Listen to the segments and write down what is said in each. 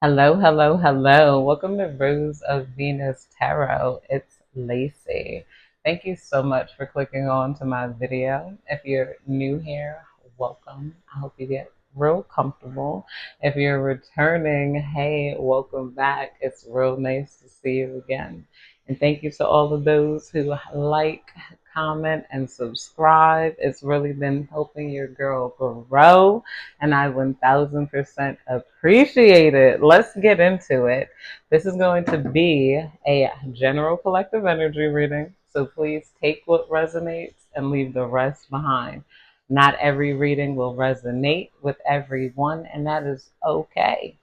Hello, hello, hello. Welcome to Rose of Venus Tarot. It's Lacey. Thank you so much for clicking on to my video. If you're new here, welcome. I hope you get real comfortable. If you're returning, hey, welcome back. It's real nice to see you again. And thank you to all of those who like, comment, and subscribe. It's really been helping your girl grow and I 1000% appreciate it. Let's get into it. This is going to be a general collective energy reading, so please take what resonates and leave the rest behind. Not every reading will resonate with everyone, and that is okay.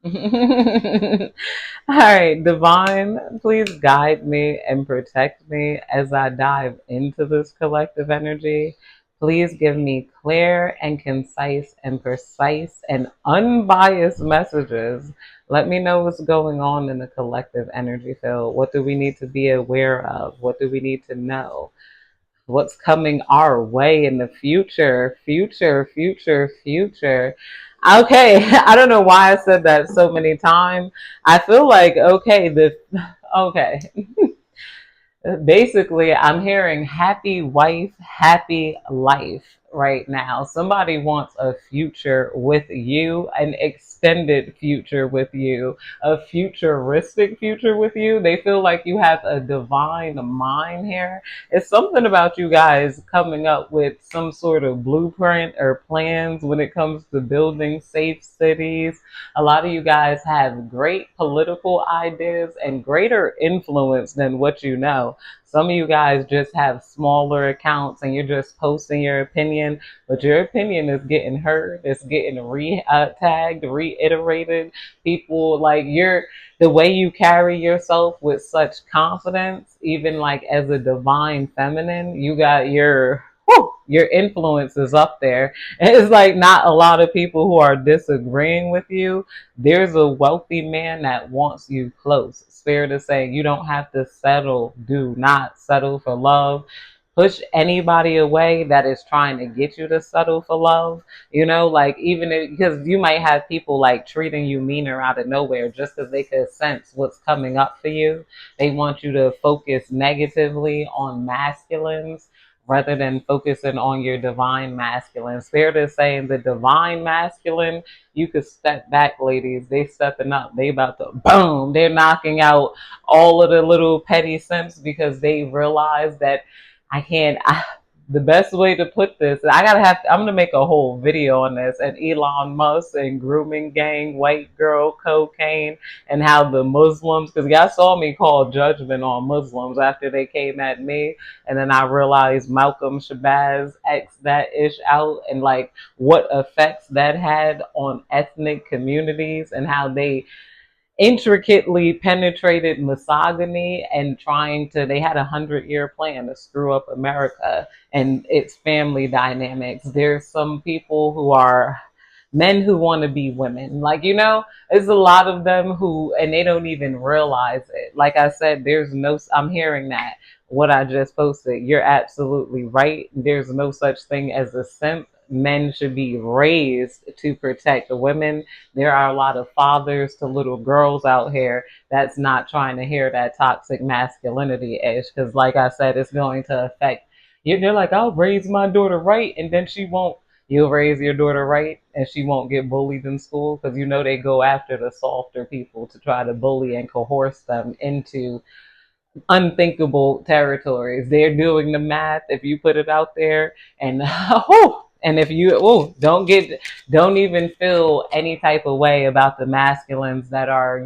All right, Divine, please guide me and protect me as I dive into this collective energy. Please give me clear and concise and precise and unbiased messages. Let me know what's going on in the collective energy field. What do we need to be aware of? What do we need to know? What's coming our way in the future, future. Okay, I don't know why I said that so many times. I feel like, okay, basically, I'm hearing happy wife, happy life right now. Somebody wants a future with you, an extended future with you, a futuristic future with you. They feel like you have a divine mind here. It's something about you guys coming up with some sort of blueprint or plans when it comes to building safe cities. A lot of you guys have great political ideas and greater influence than what you know. Some of you guys just have smaller accounts and you're just posting your opinion, but your opinion is getting heard. It's getting tagged, reiterated. People like the way you carry yourself with such confidence, even like as a divine feminine, you got your influence is up there. And it's like not a lot of people who are disagreeing with you. There's a wealthy man that wants you close. Spirit is saying you don't have to settle. Do not settle for love. Push anybody away that is trying to get you to settle for love. Like because you might have people like treating you meaner out of nowhere just because they could sense what's coming up for you. They want you to focus negatively on masculines rather than focusing on your divine masculine. Spirit is saying the divine masculine, you could step back, ladies. They stepping up. They about to boom. They're knocking out all of the little petty simps because they realize that I can't. The best way to put this, I'm gonna make a whole video on this and Elon Musk and grooming gang, white girl, cocaine, and how the Muslims, because y'all saw me call judgment on Muslims after they came at me, and then I realized Malcolm Shabazz X that ish out and like what effects that had on ethnic communities and how they intricately penetrated misogyny and they had 100-year plan to screw up America and its family dynamics. There's some people who are men who want to be women. There's a lot of them and they don't even realize it. Like I said, I'm hearing that what I just posted. You're absolutely right. There's no such thing as a simp. Men should be raised to protect the women. There are a lot of fathers to little girls out here that's not trying to hear that toxic masculinity ish. Because, like I said, it's going to affect you. They're like, I'll raise my daughter right, and then she won't. You'll raise your daughter right, and she won't get bullied in school because they go after the softer people to try to bully and coerce them into unthinkable territories. They're doing the math. If you put it out there, and and if you don't even feel any type of way about the masculines that are,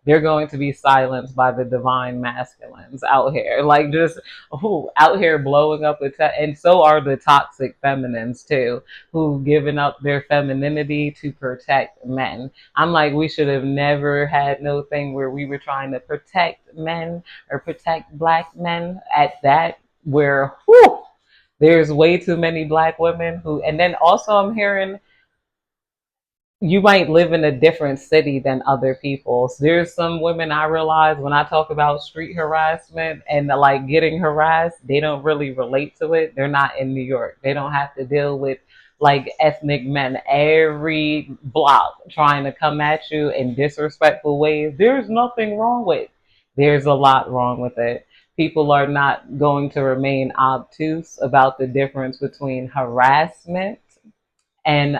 they're going to be silenced by the divine masculines out here. Like just out here blowing up and so are the toxic feminines too, who've given up their femininity to protect men. I'm like, we should have never had no thing where we were trying to protect men or protect black men at that where there's way too many black women and then also I'm hearing you might live in a different city than other people. So there's some women I realize when I talk about street harassment and like getting harassed, they don't really relate to it. They're not in New York. They don't have to deal with like ethnic men every block trying to come at you in disrespectful ways. There's nothing wrong with. There's a lot wrong with it. People are not going to remain obtuse about the difference between harassment and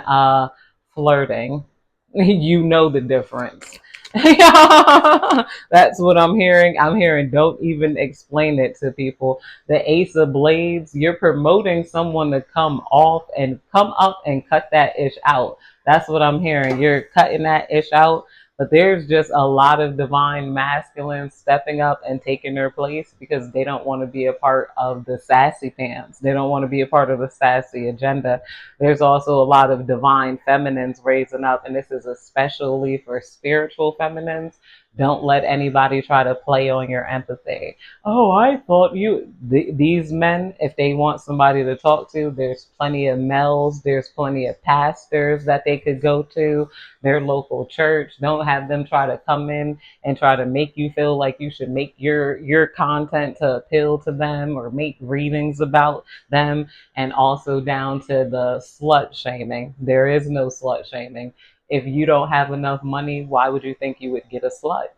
flirting. You know the difference. That's what I'm hearing. I'm hearing don't even explain it to people. The Ace of Blades, you're promoting someone to come off and come up and cut that ish out. That's what I'm hearing. You're cutting that ish out. But there's just a lot of divine masculines stepping up and taking their place because they don't want to be a part of the sassy pants. They don't want to be a part of the sassy agenda. There's also a lot of divine feminines raising up, and this is especially for spiritual feminines. Don't let anybody try to play on your empathy. Oh, I thought you. These men, if they want somebody to talk to, there's plenty of males, there's plenty of pastors that they could go to, their local church. Don't have them try to come in and try to make you feel like you should make your content to appeal to them or make readings about them. And also down to the slut shaming. There is no slut shaming. If you don't have enough money, why would you think you would get a slut?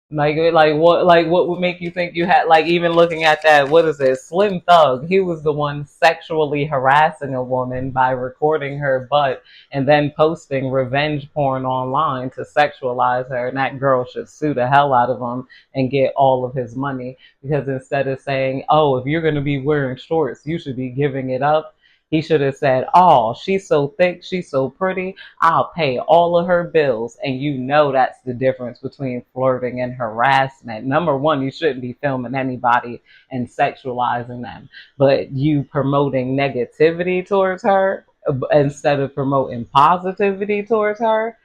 What would make you think you had, like, even looking at that, what is it, Slim Thug, he was the one sexually harassing a woman by recording her butt and then posting revenge porn online to sexualize her, and that girl should sue the hell out of him and get all of his money, because instead of saying, oh, if you're going to be wearing shorts you should be giving it up, he should have said, oh, she's so thick, she's so pretty, I'll pay all of her bills. And you know that's the difference between flirting and harassment. Number one, you shouldn't be filming anybody and sexualizing them, but you promoting negativity towards her instead of promoting positivity towards her.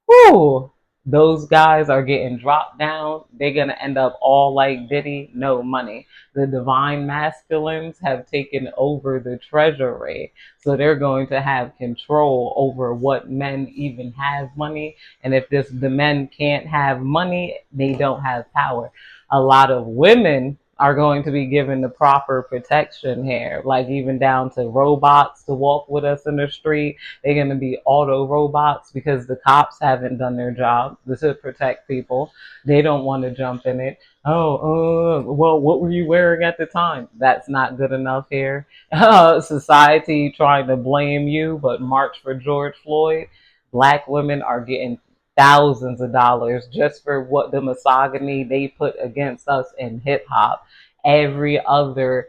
Whew, those guys are getting dropped down. They're going to end up all like Diddy, no money. The divine masculines have taken over the treasury. So they're going to have control over what men even have money. And if the men can't have money, they don't have power. A lot of women are going to be given the proper protection here, like even down to robots to walk with us in the street. They're going to be auto robots because the cops haven't done their job to protect people. They don't want to jump in it. Oh, well, what were you wearing at the time? That's not good enough here. Society trying to blame you, but march for George Floyd. Black women are getting thousands of dollars just for what the misogyny they put against us in hip hop. Every other,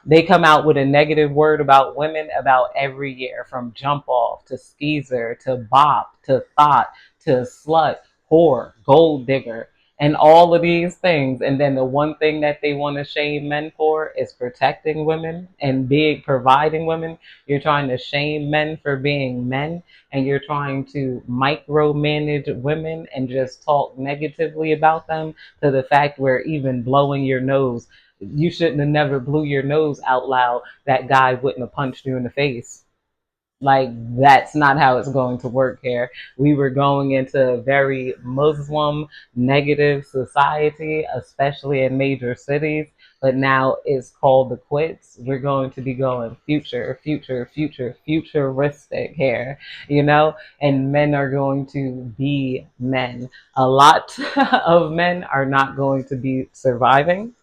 they come out with a negative word about women about every year, from jump off to skeezer to bop to thought to slut, whore, gold digger, and all of these things. And then the one thing that they want to shame men for is protecting women and being providing women. You're trying to shame men for being men, and you're trying to micromanage women and just talk negatively about them, to the fact where even blowing your nose, you shouldn't have never blew your nose out loud. That guy wouldn't have punched you in the face. Like, that's not how it's going to work here. We were going into a very Muslim negative society, especially in major cities. But now it's called the quits. We're going to be going futuristic here, you know? And men are going to be men. A lot of men are not going to be surviving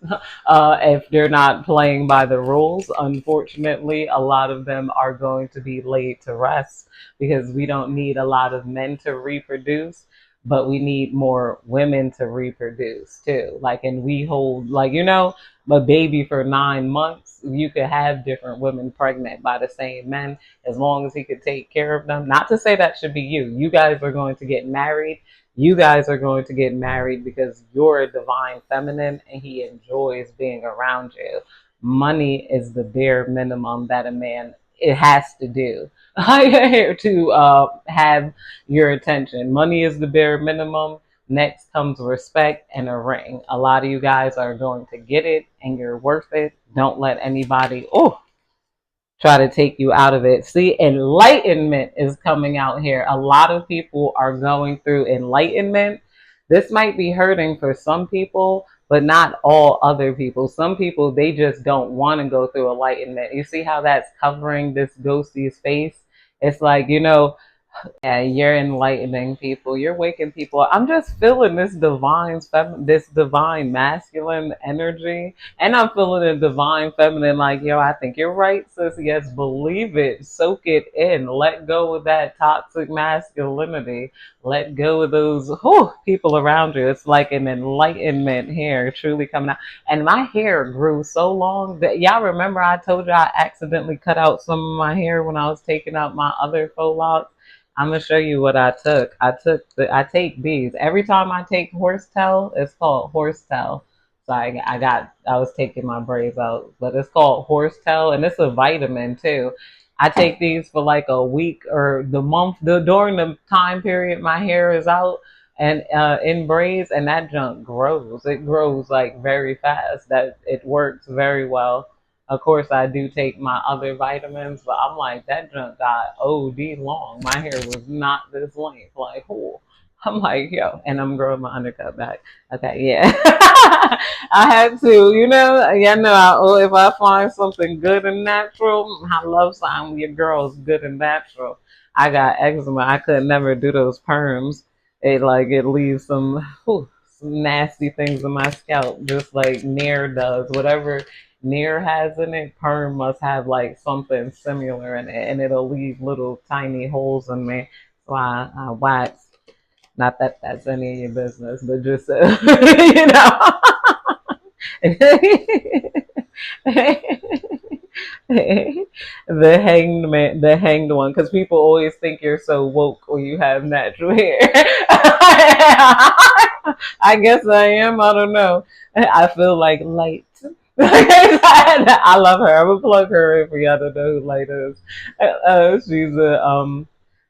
if they're not playing by the rules. Unfortunately, a lot of them are going to be laid to rest, because we don't need a lot of men to reproduce, but we need more women to reproduce too. Like, and we hold, like, a baby for 9 months. You could have different women pregnant by the same men, as long as he could take care of them. Not to say that should be you. You guys are going to get married. You guys are going to get married because you're a divine feminine and he enjoys being around you. Money is the bare minimum that a man, it has to do to have your attention. Money is the bare minimum. Next comes respect and a ring. A lot of you guys are going to get it and you're worth it. Don't let anybody try to take you out of it. See, enlightenment is coming out here. A lot of people are going through enlightenment. This might be hurting for some people, but not all other people. Some people, they just don't want to go through enlightenment. You see how that's covering this ghostie's face? It's like, yeah, you're enlightening people. You're waking people up. I'm just feeling this divine masculine energy, and I'm feeling a divine feminine. Like, yo, I think you're right, sis. Yes, believe it, soak it in, let go of that toxic masculinity, let go of those people around you. It's like an enlightenment here, truly coming out. And my hair grew so long that y'all remember I told you I accidentally cut out some of my hair when I was taking out my other faux locks. I'm gonna show you what I took. I take these every time I take horsetail. It's called horsetail. So I was taking my braids out, but it's called horsetail, and it's a vitamin too. I take these for like a week or the month, during the time period my hair is out and in braids, and that junk grows. It grows like very fast. That it works very well. Of course, I do take my other vitamins, but I'm like, that junk got OD long. My hair was not this length. Like, oh, I'm like, yo, and I'm growing my undercut back. Okay, yeah. I had to, yeah, no, if I find something good and natural, I love something your girl's good and natural. I got eczema. I could never do those perms. It leaves some nasty things in my scalp, just like Nair does. Whatever Nair has in it, perm must have like something similar in it, and it'll leave little tiny holes in me. So I wax. Not that that's any of your business, but just you know. The hanged one, because people always think you're so woke when you have natural hair. I guess I am. I don't know. I feel like light. I love her. I would plug her in for y'all to know who Light is. She's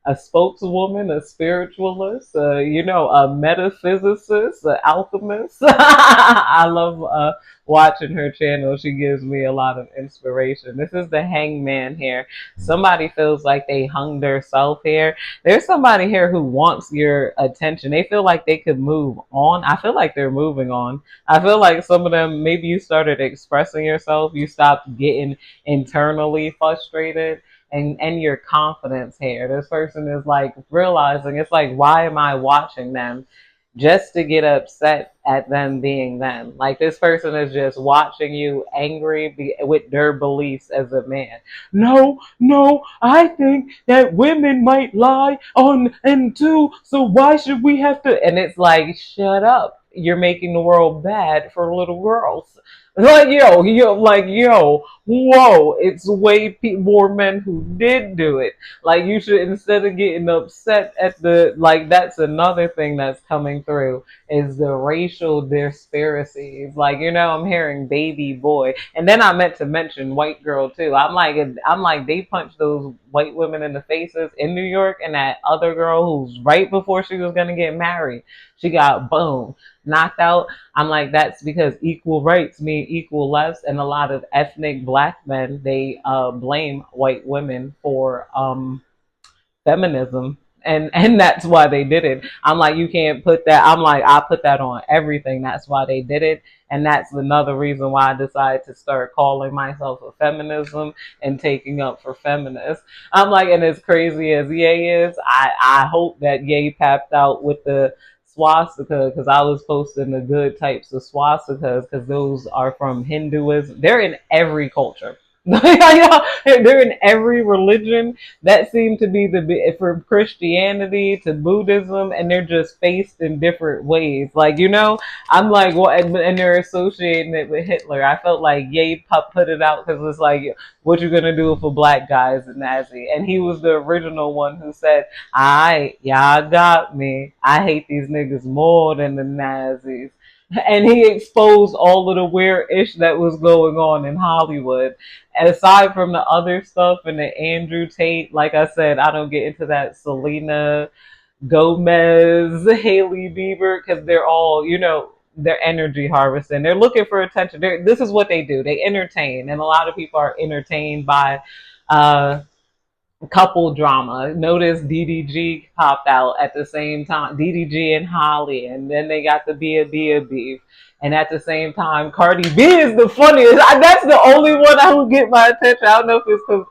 a spokeswoman, a spiritualist, a metaphysicist, an alchemist. I love watching her channel. She gives me a lot of inspiration. This is the hangman here. Somebody feels like they hung their self here. There's somebody here who wants your attention. They feel like they could move on. I feel like they're moving on. I feel like some of them, maybe you started expressing yourself, you stopped getting internally frustrated, and your confidence here. This person is like realizing, it's like, why am I watching them? Just to get upset at them being them. Like, this person is just watching you angry with their beliefs as a man. No, no, I think that women might lie on and too, so why should we have to? And it's like, shut up. You're making the world bad for little girls. Like, whoa, it's way more men who did do it. Like, you should, instead of getting upset at that's another thing that's coming through is the racial disparities. Like, I'm hearing baby boy. And then I meant to mention white girl too. I'm like, they punched those white women in the faces in New York, and that other girl who's right before she was going to get married, she got boom, knocked out. I'm like, that's because equal rights mean equal less, and a lot of ethnic black men, they blame white women for feminism, and that's why they did it. I'm like, you can't put that. I'm like, I put that on everything. That's why they did it, and that's another reason why I decided to start calling myself a feminism and taking up for feminists. I'm like, and as crazy as Ye is, I hope that Ye papped out with the swastika, because I was posting the good types of swastikas, because those are from Hinduism. They're in every culture. They're in every religion. That seemed to be from Christianity to Buddhism, and they're just faced in different ways. Like, I'm like, what? And they're associating it with Hitler. I felt like Ye put it out because it's like, what you gonna do if a black guy is a Nazi? And he was the original one who said, "Alright, y'all got me. I hate these niggas more than the Nazis." And he exposed all of the weird ish that was going on in Hollywood. And aside from the other stuff and the Andrew Tate, like I said, I don't get into that Selena Gomez, Haley Bieber, because they're all, they're energy harvesting. They're looking for attention. This is what they do. They entertain. And a lot of people are entertained by uh, couple drama. Notice DDG popped out at the same time. DDG and Holly, and then they got the Bia beef. And at the same time, Cardi B is the funniest. That's the only one I would get my attention. I don't know if it's because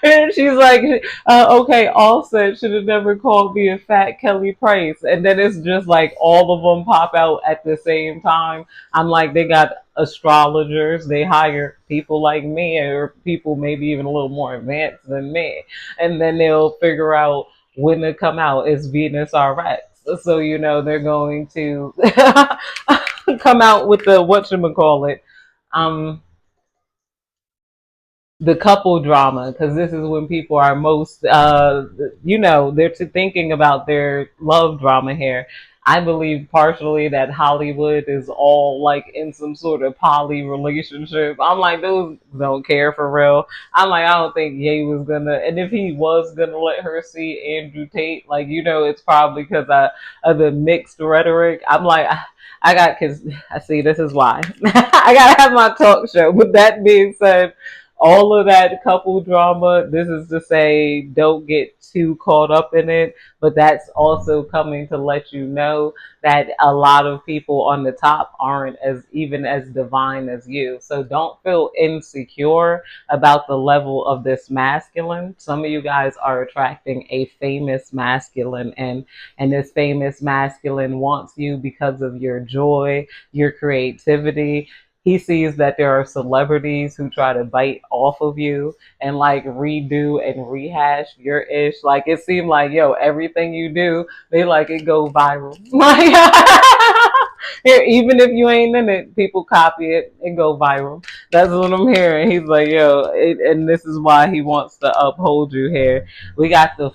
and she's like, okay, Offset should have never called me a fat Kelly Price. And then it's just like all of them pop out at the same time. I'm like, they got astrologers, they hire people like me, or people maybe even a little more advanced than me. And then they'll figure out when to come out. It's Venus RX. So, they're going to come out with the whatchamacallit. Um, the couple drama, because this is when people are most they're thinking about their love drama here. I believe partially that Hollywood is all like in some sort of poly relationship. I'm like, those don't care for real. I'm like, I don't think Ye was gonna, and if he was gonna let her see Andrew Tate, like, it's probably because of the mixed rhetoric. I'm like, I got, because I see, this is why I gotta have my talk show. With that being said, all of that couple drama, this is to say, don't get too caught up in it. But that's also coming to let you know that a lot of people on the top aren't as even as divine as you. So don't feel insecure about the level of this masculine. Some of you guys are attracting a famous masculine, and this famous masculine wants you because of your joy, your creativity. He sees that there are celebrities who try to bite off of you and like redo and rehash your ish. Like, it seemed like, yo, everything you do, they like it go viral. Like, even if you ain't in it, people copy it and go viral. That's what I'm hearing. He's like, yo, and this is why he wants to uphold you here. We got the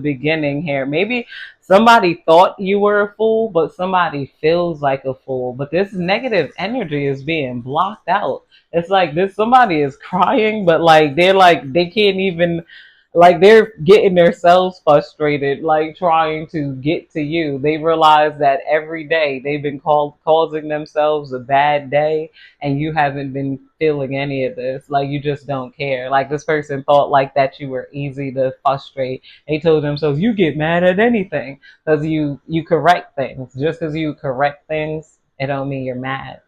beginning here. Maybe somebody thought you were a fool, but somebody feels like a fool. But this negative energy is being blocked out. It's like this, somebody is crying, but like they can't even, like, they're getting themselves frustrated, like trying to get to you. They realize that every day they've been causing themselves a bad day, and you haven't been feeling any of this. Like, you just don't care. Like, this person thought like that you were easy to frustrate. They told themselves, you get mad at anything because you correct things. Just because you correct things, it don't mean you're mad.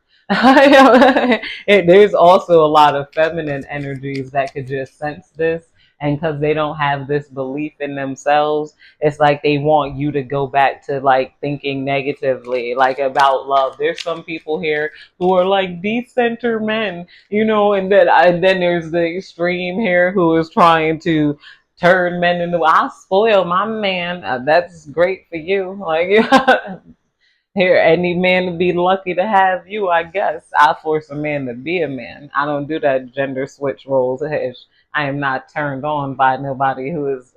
There's also a lot of feminine energies that could just sense this, and because they don't have this belief in themselves, it's like they want you to go back to like thinking negatively, like about love. There's some people here who are like decenter men, and then there's the extreme here who is trying to turn men into, I spoil my man. That's great for you. Like, here, any man would be lucky to have you, I guess. I force a man to be a man. I don't do that gender switch roles. I am not turned on by nobody who is.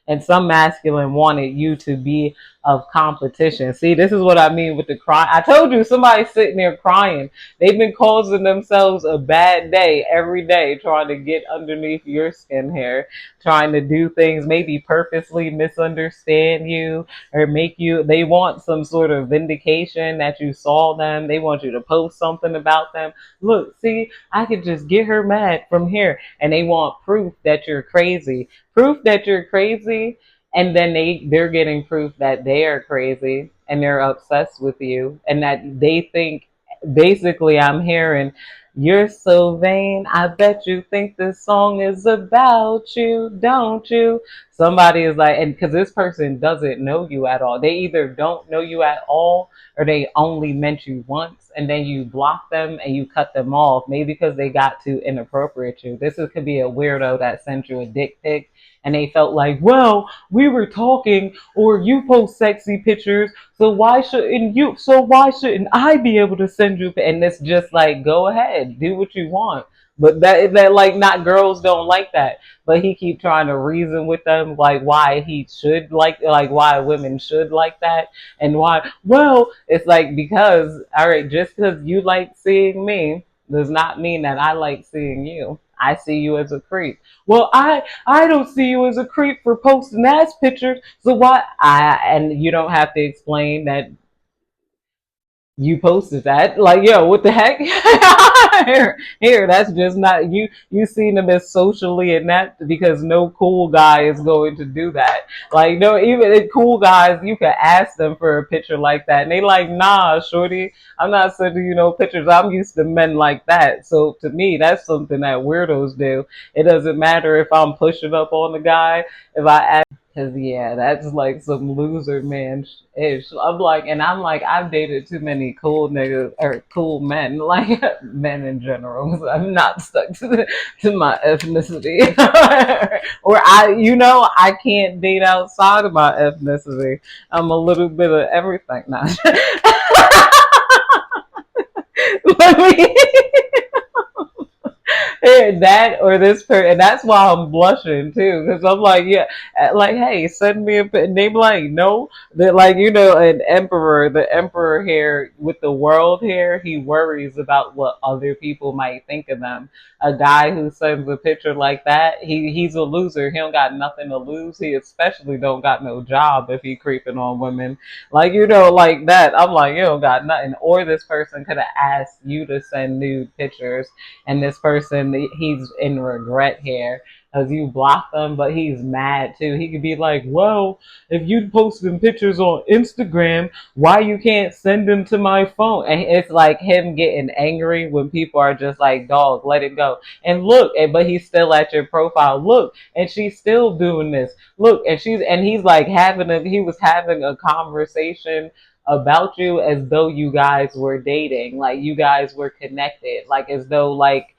And some masculine wanted you to be of competition. See, this is what I mean with the cry. I told you, somebody sitting there crying. They've been causing themselves a bad day every day, trying to get underneath your skin hair, trying to do things, maybe purposely misunderstand you or make you, they want some sort of vindication that you saw them. They want you to post something about them. Look, see, I could just get her mad from here. And they want proof that you're crazy. Proof that you're crazy. And then they're getting proof that they are crazy and they're obsessed with you, and that they think, basically, I'm hearing, you're so vain. I bet you think this song is about you, don't you? Somebody is like, and because this person doesn't know you at all. They either don't know you at all, or they only meant you once, and then you block them and you cut them off, maybe because they got too inappropriate you. Could be a weirdo that sent you a dick pic, and they felt like, well, we were talking, or you post sexy pictures, so why shouldn't I be able to send you? And it's just like, go ahead, do what you want. But that like, not, girls don't like that. But he keep trying to reason with them, like why he should like why women should like that, and why. Well, it's like, because, all right, just because you like seeing me does not mean that I like seeing you. I see you as a creep. Well, I don't see you as a creep for posting ass pictures. So why? And you don't have to explain that You posted that, like, yo, what the heck? Here, that's just not you. You seen them as socially inept because no cool guy is going to do that. Like, no, even cool guys, you can ask them for a picture like that, and they like, nah, shorty, I'm not sending you no pictures. I'm used to men like that. So to me, that's something that weirdos do. It doesn't matter if I'm pushing up on the guy. If I ask, cause yeah, that's like some loser man ish. I'm like, I've dated too many cool niggas or cool men, like men in general. So I'm not stuck to my ethnicity, or I can't date outside of my ethnicity. I'm a little bit of everything now. Let me that or this person, and that's why I'm blushing too, because I'm like, yeah, like, hey, send me a and they be like, no, that, like, an emperor, the emperor here with the world here, he worries about what other people might think of them. A guy who sends a picture like that, he's a loser. He don't got nothing to lose. He especially don't got no job if he creeping on women, like, like that. I'm like, you don't got nothing. Or this person could have asked you to send nude pictures, and this person, he's in regret here because you blocked them, but he's mad too. He could be like, well, if you posting pictures on Instagram, why you can't send them to my phone? And it's like him getting angry when people are just like, dog, let it go. And look, but he's still at your profile. Look, and she's still doing this. Look, and he's like he was having a conversation about you as though you guys were dating, like you guys were connected, like as though like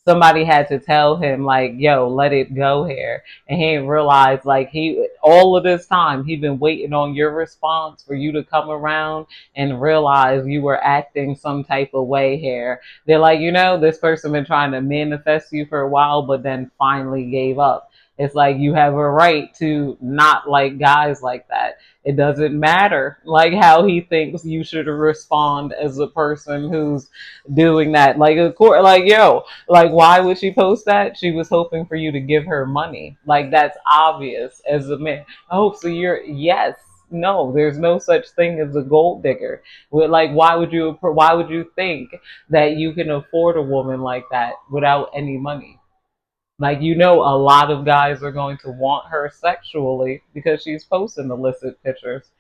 somebody had to tell him like, yo, let it go here. And he didn't realize like he all of this time he been waiting on your response for you to come around and realize you were acting some type of way here. They're like, this person been trying to manifest you for a while, but then finally gave up. It's like you have a right to not like guys like that. It doesn't matter like how he thinks you should respond as a person who's doing that. Like, of course, like, yo, like, why would she post that? She was hoping for you to give her money. Like, that's obvious as a man. Oh, so yes. No, there's no such thing as a gold digger. Like, why would you think that you can afford a woman like that without any money? Like, a lot of guys are going to want her sexually because she's posting illicit pictures.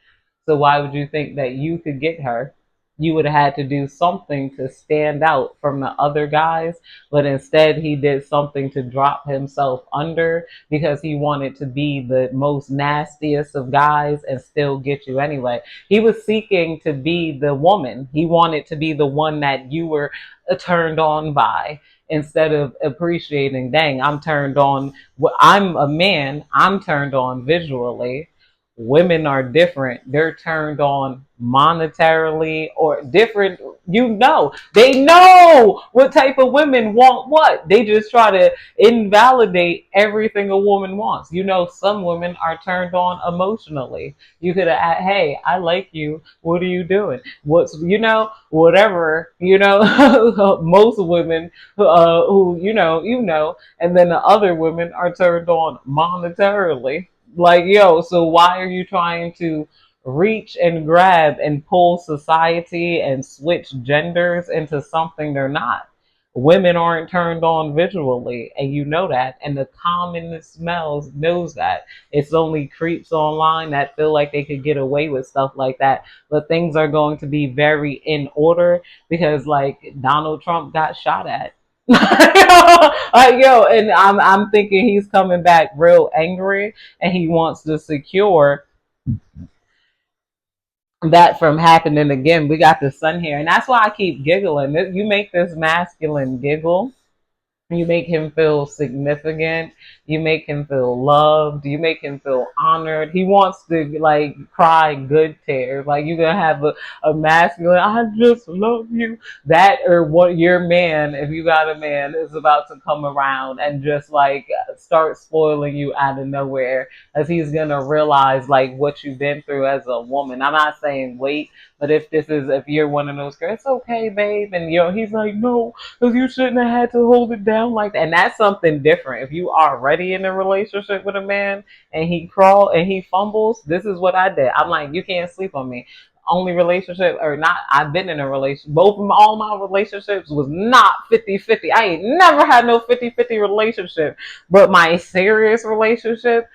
So why would you think that you could get her? You would have had to do something to stand out from the other guys, but instead he did something to drop himself under because he wanted to be the most nastiest of guys and still get you anyway. He was seeking to be the woman. He wanted to be the one that you were turned on by instead of appreciating, dang, I'm turned on. I'm a man, I'm turned on visually. Women are different. They're turned on monetarily or different. They know what type of women want what. They just try to invalidate everything a woman wants. Some women are turned on emotionally. You could have, hey, I like you. What are you doing? Whatever, most women who, and then the other women are turned on monetarily. Like, yo, so why are you trying to reach and grab and pull society and switch genders into something they're not? Women aren't turned on visually, and you know that, and the common smells knows that. It's only creeps online that feel like they could get away with stuff like that, but things are going to be very in order because, like, Donald Trump got shot at. Like, yo, and I'm thinking he's coming back real angry, and he wants to secure that from happening again. We got the sun here, and that's why I keep giggling. You make this masculine giggle. You make him feel significant. You make him feel loved. You make him feel honored. He wants to like cry good tears. Like you're gonna have a masculine, I just love you. That or what your man, if you got a man, is about to come around and just like start spoiling you out of nowhere as he's gonna realize like what you've been through as a woman. I'm not saying wait, but if you're one of those girls, it's okay, babe. And he's like, no, because you shouldn't have had to hold it down like that. And that's something different. If you are already in a relationship with a man and he fumbles, this is what I did. I'm like, you can't sleep on me. only relationship, or not, I've been in a relationship. Both of all my relationships was not 50-50. I ain't never had no 50-50 relationship. But my serious relationship,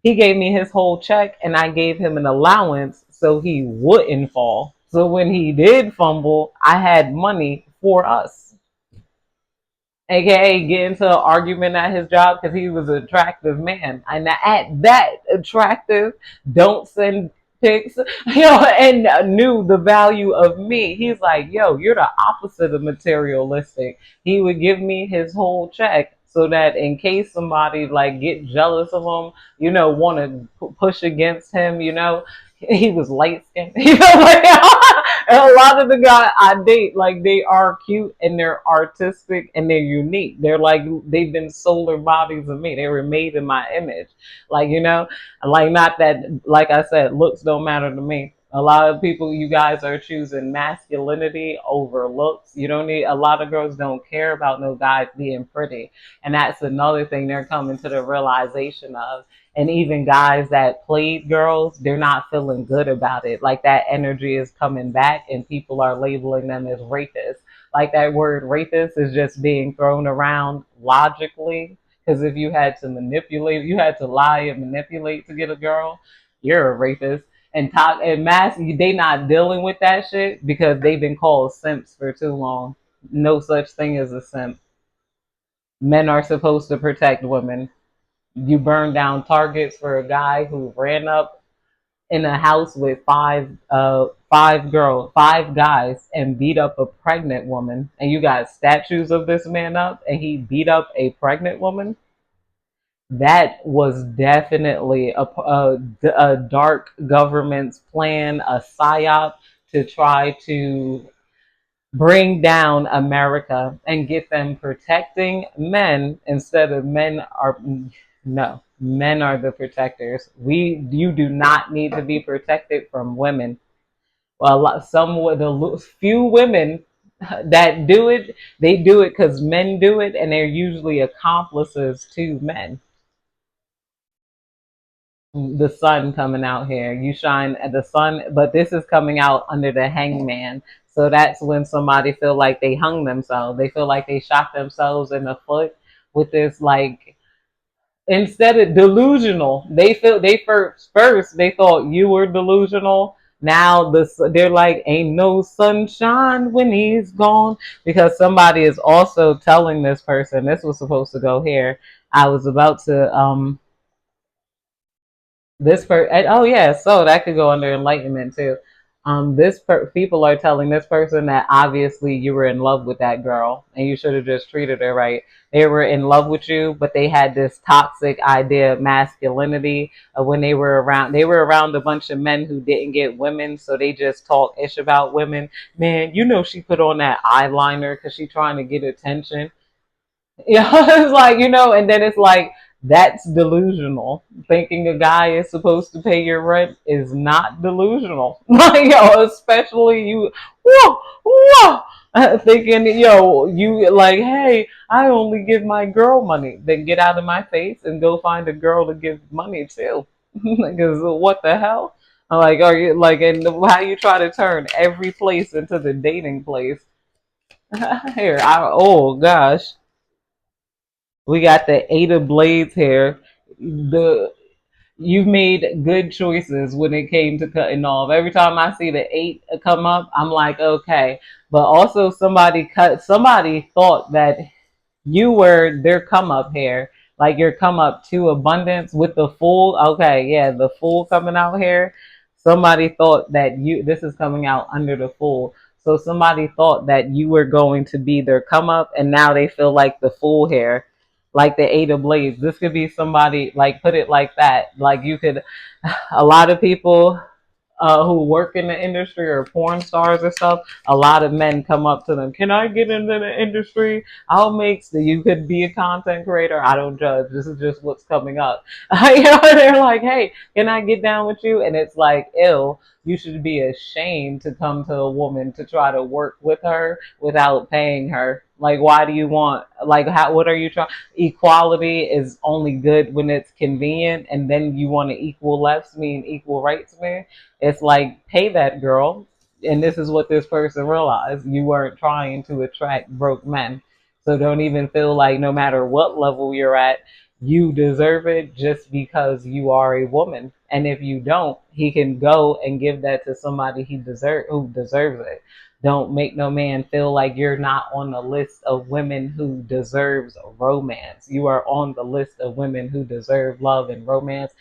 he gave me his whole check and I gave him an allowance so he wouldn't fall. So when he did fumble, I had money for us. AKA get into an argument at his job because he was an attractive man. And at that attractive, don't send pics, and knew the value of me. He's like, yo, you're the opposite of materialistic. He would give me his whole check so that in case somebody like get jealous of him, want to push against him, he was light skinned. Like, and a lot of the guys I date, like they are cute and they're artistic and they're unique. They're like they've been solar bodies of me. They were made in my image. Like, like not that, like I said, looks don't matter to me. A lot of people, you guys are choosing masculinity over looks. You don't need, a lot of girls don't care about no guys being pretty. And that's another thing they're coming to the realization of. And even guys that played girls, they're not feeling good about it. Like that energy is coming back and people are labeling them as rapists. Like that word rapist is just being thrown around logically. Because if you had to manipulate, you had to lie and manipulate to get a girl, you're a rapist. And talk and mass, they not dealing with that shit because they've been called simps for too long. No such thing as a simp. Men are supposed to protect women. You burn down targets for a guy who ran up in a house with five guys and beat up a pregnant woman, and you got statues of this man up and he beat up a pregnant woman. That was definitely a dark government's plan, a psyop to try to bring down America and get them protecting men instead of men are, no, men are the protectors. You do not need to be protected from women. Well, the few women that do it, they do it because men do it, and they're usually accomplices to men. The sun coming out here. You shine at the sun, but this is coming out under the hangman. So that's when somebody feel like they hung themselves. They feel like they shot themselves in the foot with this like instead of delusional. They feel they first they thought you were delusional. Now they're like ain't no sunshine when he's gone because somebody is also telling this person this was supposed to go here. I was about to oh yeah, so that could go under enlightenment too. People are telling this person that obviously you were in love with that girl and you should have just treated her right. They were in love with you, but they had this toxic idea of masculinity when they were around. They were around a bunch of men who didn't get women, so they just talk ish about women. Man, she put on that eyeliner because she trying to get attention. Yeah, it's like, and then it's like, that's delusional. Thinking a guy is supposed to pay your rent is not delusional. Like, especially you, whoa, whoa, thinking, you like, hey, I only give my girl money. Then get out of my face and go find a girl to give money to. Because what the hell? Like, are you like, and how you try to turn every place into the dating place? Here, oh gosh. We got the Eight of Blades here. The You've made good choices when it came to cutting off. Every time I see the eight come up, I'm like, okay. But also somebody thought that you were their come up here. Like your come up to abundance with the fool. Okay, yeah, the fool coming out here. Somebody thought that this is coming out under the fool. So somebody thought that you were going to be their come up and now they feel like the fool here. Like the Eight of Blades. This could be somebody like put it like that. Like you could a lot of people who work in the industry or porn stars or stuff, a lot of men come up to them. Can I get into the industry? You could be a content creator. I don't judge. This is just what's coming up. They're like, hey, can I get down with you? And it's like, ill. You should be ashamed to come to a woman to try to work with her without paying her. Like, why do you want, like, how, what are you trying? Equality is only good when it's convenient, and then you want to equal lefts mean equal rights mean. It's like, pay that girl. And this is what this person realized. You weren't trying to attract broke men. So don't even feel like no matter what level you're at, you deserve it just because you are a woman. And if you don't, he can go and give that to somebody who deserves it. Don't make no man feel like you're not on the list of women who deserves romance. You are on the list of women who deserve love and romance.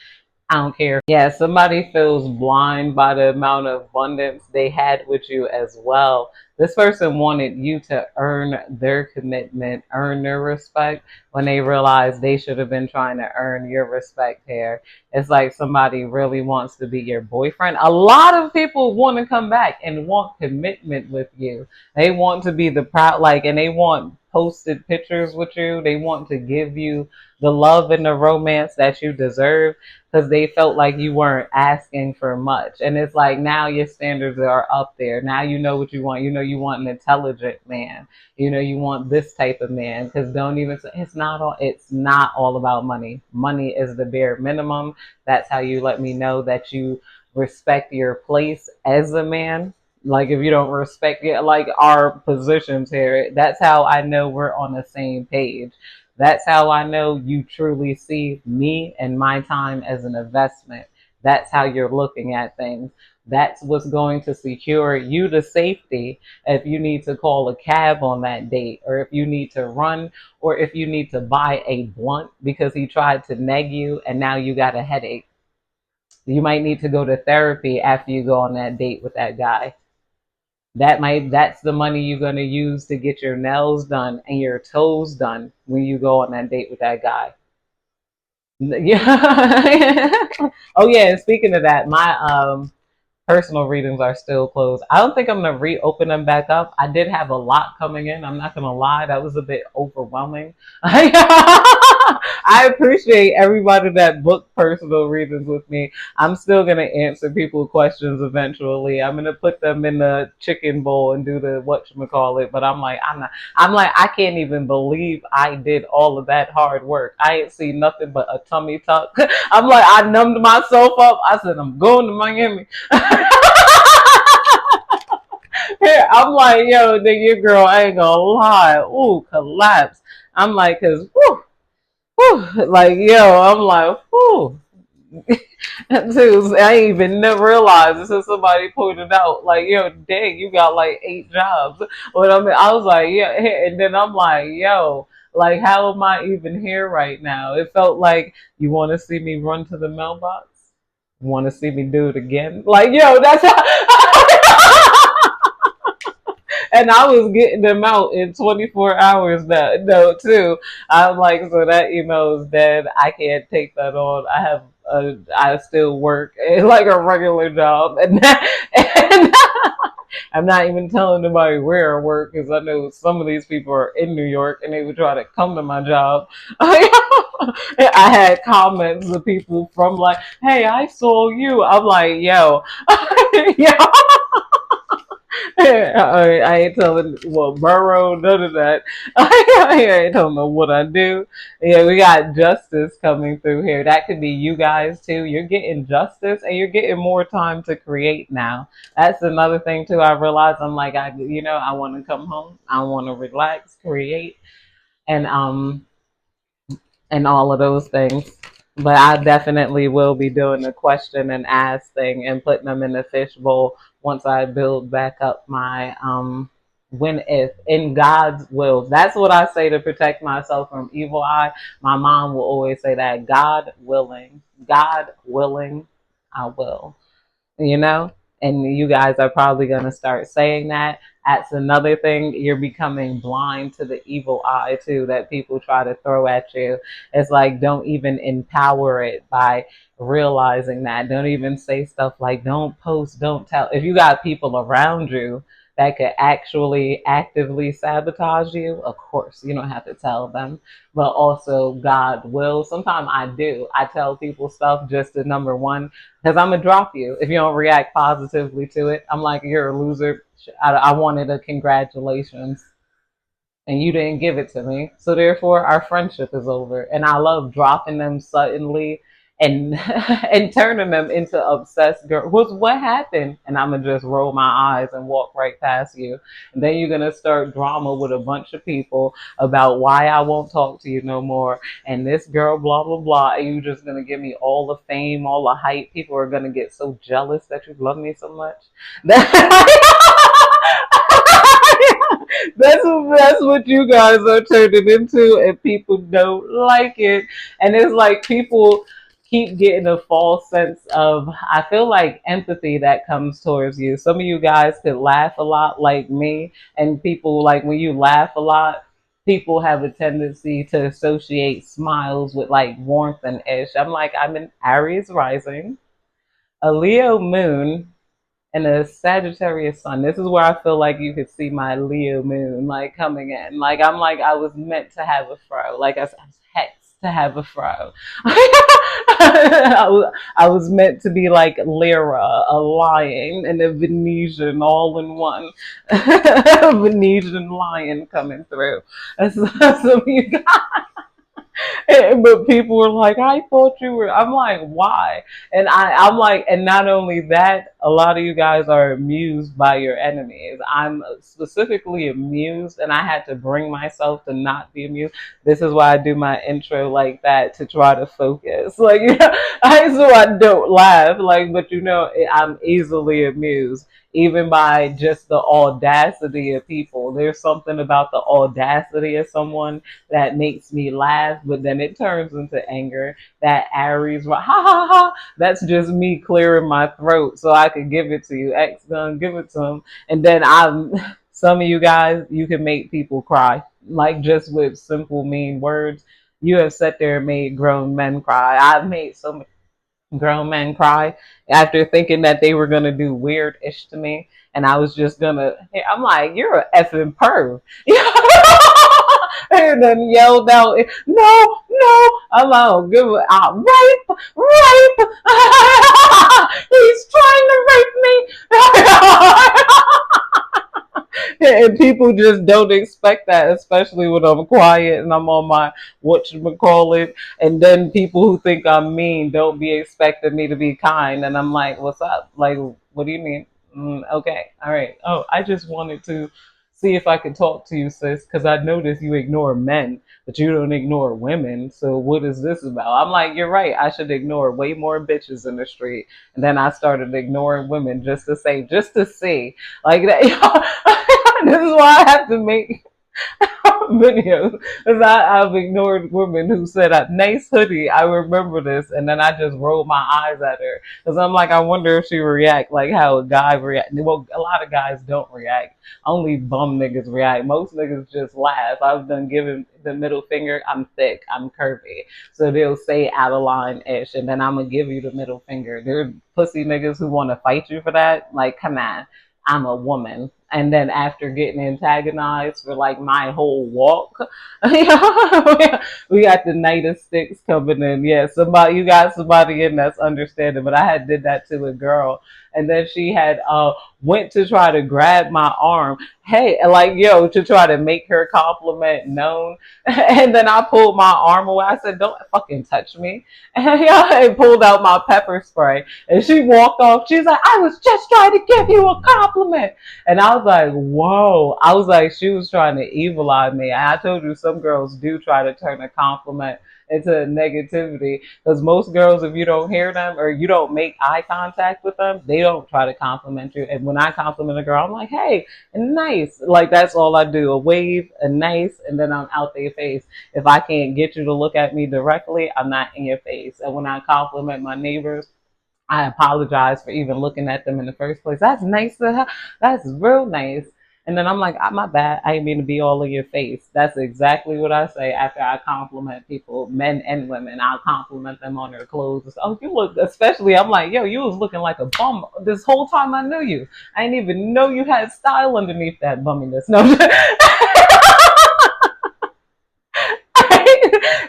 I don't care. Yeah, somebody feels blind by the amount of abundance they had with you as well. This person wanted you to earn their commitment, earn their respect when they realized they should have been trying to earn your respect here. It's like somebody really wants to be your boyfriend. A lot of people want to come back and want commitment with you. They want to be the proud, like, and they want posted pictures with you. They want to give you the love and the romance that you deserve because they felt like you weren't asking for much. And it's like now your standards are up there. Now you know what you want. You know you want an intelligent man. You know you want this type of man. Because don't even say it's not all about money. Money is the bare minimum. That's how you let me know that you respect your place as a man. Like if you don't respect it, like our positions here, that's how I know we're on the same page. That's how I know you truly see me and my time as an investment. That's how you're looking at things. That's what's going to secure you the safety if you need to call a cab on that date, or if you need to run, or if you need to buy a blunt because he tried to neg you and now you got a headache. You might need to go to therapy after you go on that date with that guy. That's the money you're going to use to get your nails done and your toes done when you go on that date with that guy. Yeah. Oh yeah, and speaking of that, my personal readings are still closed. I don't think I'm gonna reopen them back up. I did have a lot coming in. I'm not gonna lie, that was a bit overwhelming. I appreciate everybody that booked personal readings with me. I'm still gonna answer people's questions eventually. I'm gonna put them in the chicken bowl and do the whatchamacallit, but I'm like, I can't even believe I did all of that hard work. I ain't seen nothing but a tummy tuck. I'm like, I numbed myself up. I said, I'm going to Miami. I'm like, yo, nigga, your girl ain't gonna lie. Ooh, collapse. I'm like, cause, whoo, whoo, like, yo, I'm like, whoo. Dude, I ain't even never realized this is somebody pointed out, like, yo, dang, you got like 8 jobs. What I mean, I was like, yeah, and then I'm like, yo, like, how am I even here right now? It felt like you want to see me run to the mailbox, want to see me do it again, like, yo, that's how. And I was getting them out in 24 hours now, no, too. I'm like, so that email is dead. I can't take that on. I still work like a regular job, and I'm not even telling nobody where I work because I know some of these people are in New York and they would try to come to my job. I had comments of people from like, "Hey, I saw you." I'm like, "Yo, yo." I ain't telling what borough, none of that. I ain't telling them what I do. Yeah, we got justice coming through here. That could be you guys too. You're getting justice and you're getting more time to create now. That's another thing too. I realized I'm like, I want to come home. I want to relax, create, and and all of those things. But I definitely will be doing the question and ask thing and putting them in the fishbowl once I build back up my when if in God's will. That's what I say to protect myself from evil eye. My mom will always say that God willing, I will, you know? And you guys are probably going to start saying that. That's another thing. You're becoming blind to the evil eye, too, that people try to throw at you. It's like, don't even empower it by realizing that. Don't even say stuff like, don't post, don't tell. If you got people around you that could actually actively sabotage you, of course, you don't have to tell them. But also, God will. Sometimes I do. I tell people stuff just to number one, because I'm going to drop you if you don't react positively to it. I'm like, you're a loser. I wanted a congratulations and you didn't give it to me. So therefore our friendship is over. And I love dropping them suddenly and and turning them into obsessed girls. What happened? And I'm gonna just roll my eyes and walk right past you. And then you're gonna start drama with a bunch of people about why I won't talk to you no more. And this girl, blah blah blah. And you're just gonna give me all the fame, all the hype. People are gonna get so jealous that you love me so much. That's what you guys are turning into, and people don't like it. And it's like people keep getting a false sense of, I feel like, empathy that comes towards you. Some of you guys could laugh a lot like me, and people, like, when you laugh a lot, people have a tendency to associate smiles with like warmth and ish. I'm like, I'm an Aries rising, a Leo moon, and a Sagittarius sun. This is where I feel like you could see my Leo moon like coming in. Like I'm like I was meant to have a fro. Like I was hexed to have a fro. I was meant to be like Lyra, a lion, and a Venetian all in one. A Venetian lion coming through. That's what you got. But people were like, I thought you were. I'm like, why? And I'm like, and not only that, a lot of you guys are amused by your enemies. I'm specifically amused, and I had to bring myself to not be amused. This is why I do my intro like that, to try to focus. Like, so I don't laugh. Like, but I'm easily amused, even by just the audacity of people. There's something about the audacity of someone that makes me laugh, but then it turns into anger. That Aries, ha ha ha, that's just me clearing my throat so I could give it to you. X gun, give it to him. And then some of you guys, you can make people cry, like just with simple, mean words. You have sat there and made grown men cry. I've made so many grown men cry after thinking that they were gonna do weird ish to me, and I was just gonna. I'm like, you're a effing perv. And then yelled out, no, no. I'm like, oh, give it out, rape, rape. He's trying to rape me. And people just don't expect that, especially when I'm quiet and I'm on my whatchamacallit. And then people who think I'm mean don't be expecting me to be kind. And I'm like, what's up? Like, what do you mean? Okay, all right. Oh, I just wanted to see if I could talk to you, sis, because I noticed you ignore men, but you don't ignore women. So what is this about? I'm like, you're right. I should ignore way more bitches in the street. And then I started ignoring women just to see, like that. This is why I have to make videos, because I've ignored women who said a nice hoodie. I remember this, and then I just rolled my eyes at her because I'm like, I wonder if she react like how a guy react. Well, a lot of guys don't react. Only bum niggas react. Most niggas just laugh. I've done giving the middle finger. I'm thick. I'm curvy, so they'll say out of line ish, and then I'm gonna give you the middle finger. They're pussy niggas who want to fight you for that. Like, come on. I'm a woman. And then after getting antagonized for like my whole walk, we got the Knight of Sticks coming in. Yeah, you got somebody in that's understanding. But I had did that to a girl, and then she had went to try to grab my arm. Hey, like, yo, to try to make her compliment known. And then I pulled my arm away. I said, don't fucking touch me. And pulled out my pepper spray. And she walked off. She's like, I was just trying to give you a compliment. And I was like, whoa. I was like, she was trying to evil eye me. And I told you, some girls do try to turn a compliment into negativity. Because most girls, if you don't hear them or you don't make eye contact with them, they don't try to compliment you. And when I compliment a girl, I'm like, hey, nice. Like, that's all I do. A wave, a nice, and then I'm out their face. If I can't get you to look at me directly, I'm not in your face. And when I compliment my neighbors, I apologize for even looking at them in the first place. That's nice. That's real nice. And then I'm like, my bad. I didn't mean to be all in your face. That's exactly what I say after I compliment people, men and women. I'll compliment them on their clothes. Oh, you look, especially, I'm like, yo, you was looking like a bum this whole time I knew you. I didn't even know you had style underneath that bumminess. No.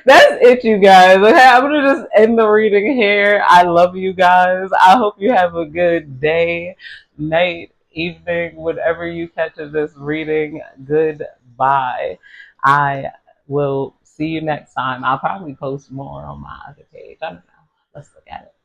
That's it, you guys. Okay, I'm gonna just end the reading here. I love you guys. I hope you have a good day, night, evening, whenever you catch this reading. Goodbye. I will see you next time. I'll probably post more on my other page. I don't know. Let's look at it.